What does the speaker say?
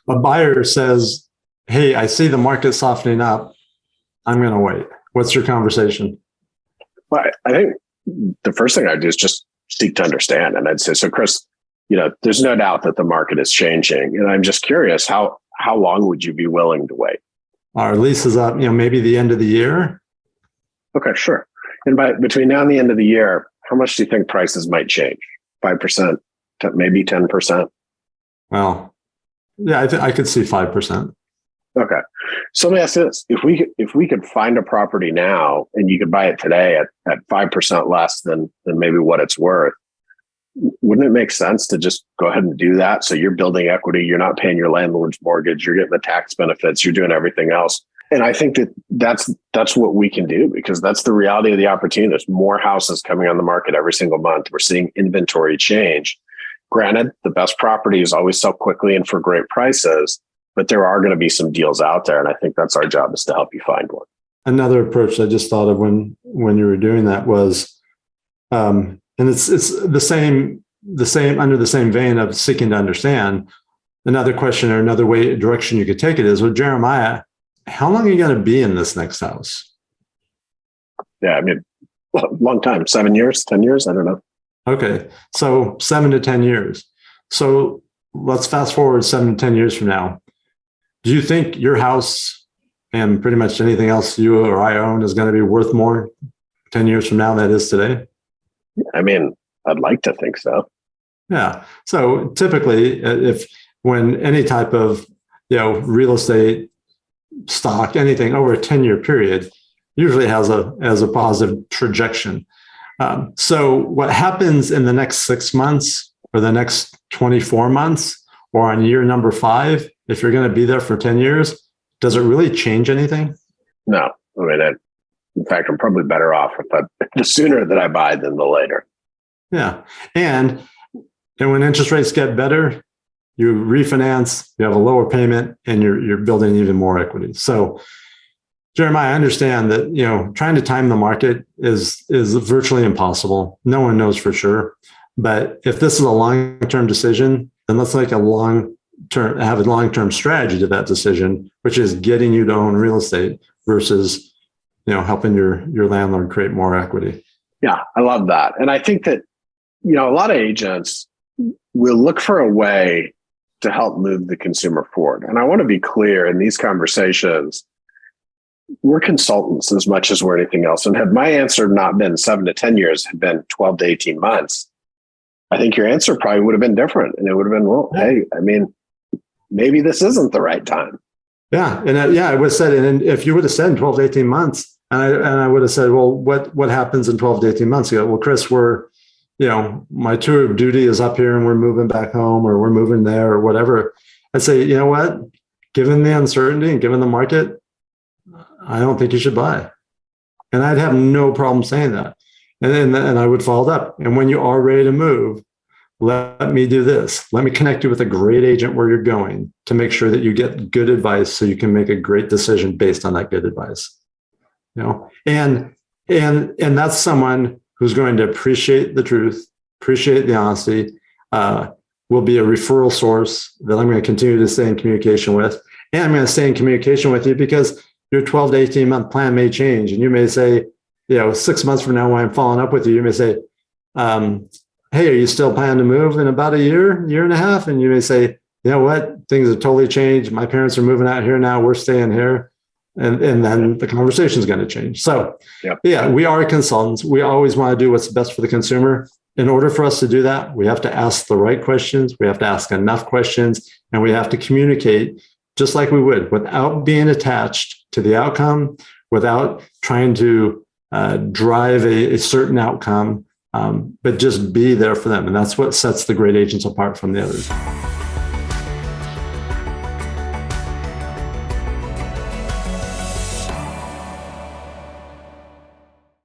A buyer says, hey, I see the market softening up. I'm going to wait. What's your conversation? Well, I think the first thing I'd do is just seek to understand. And I'd say, so Chris, there's no doubt that the market is changing. And I'm just curious, how long would you be willing to wait? Our lease is up, maybe the end of the year. Okay, sure. And between now and the end of the year, how much do you think prices might change? 5%, maybe 10%? Well, yeah, I could see 5%. Okay. So let me ask you this. If we could find a property now and you could buy it today at 5% less than maybe what it's worth, wouldn't it make sense to just go ahead and do that? So you're building equity, you're not paying your landlord's mortgage, you're getting the tax benefits, you're doing everything else. And I think that's what we can do, because that's the reality of the opportunity. There's more houses coming on the market every single month. We're seeing inventory change. Granted, the best properties always sell quickly and for great prices, but there are going to be some deals out there. And I think that's our job, is to help you find one. Another approach I just thought of when you were doing that was, and it's the same under the same vein of seeking to understand. Another question or another direction you could take it is, well, Jeremiah, how long are you going to be in this next house? Yeah, long time, 7 years, 10 years, I don't know. Okay, so 7 to 10 years. So let's fast forward 7 to 10 years from now. Do you think your house and pretty much anything else you or I own is going to be worth more 10 years from now than it is today? I'd like to think so. Yeah. So typically, when any type of real estate, stock, anything over a 10-year period usually has a positive trajectory. So what happens in the next 6 months or the next 24 months or on year number 5, if you're going to be there for 10 years, does it really change anything? No. In fact, I'm probably better off the sooner that I buy than the later. Yeah. And when interest rates get better, you refinance, you have a lower payment, and you're building even more equity. So, Jeremiah, I understand that trying to time the market is virtually impossible. No one knows for sure. But if this is a long-term decision, then let's have a long-term strategy to that decision, which is getting you to own real estate versus helping your landlord create more equity. Yeah, I love that. And I think that a lot of agents will look for a way to help move the consumer forward. And I want to be clear in these conversations, we're consultants as much as we're anything else. And had my answer not been 7 to 10 years, had been 12 to 18 months, I think your answer probably would have been different. And it would have been, well, hey, maybe this isn't the right time. Yeah. And I would have said, and if you would have said in 12 to 18 months, and I would have said, well, what happens in 12 to 18 months? You go, well, Chris, my tour of duty is up here and we're moving back home or we're moving there or whatever. I'd say, you know what, given the uncertainty and given the market, I don't think you should buy. And I'd have no problem saying that. And I would follow it up. And when you are ready to move, let me do this. Let me connect you with a great agent where you're going to make sure that you get good advice so you can make a great decision based on that good advice. And that's someone who's going to appreciate the truth, appreciate the honesty, will be a referral source that I'm going to continue to stay in communication with. And I'm going to stay in communication with you because your 12 to 18 month plan may change. And you may say, 6 months from now, when I'm following up with you, you may say, hey, are you still planning to move in about a year and a half? And you may say, you know what, things have totally changed. My parents are moving out here now. We're staying here. And then the conversation is going to change. So, Yeah, we are consultants. We always want to do what's best for the consumer. In order for us to do that, we have to ask the right questions. We have to ask enough questions, and we have to communicate just like we would without being attached to the outcome, without trying to drive a certain outcome, but just be there for them. And that's what sets the great agents apart from the others.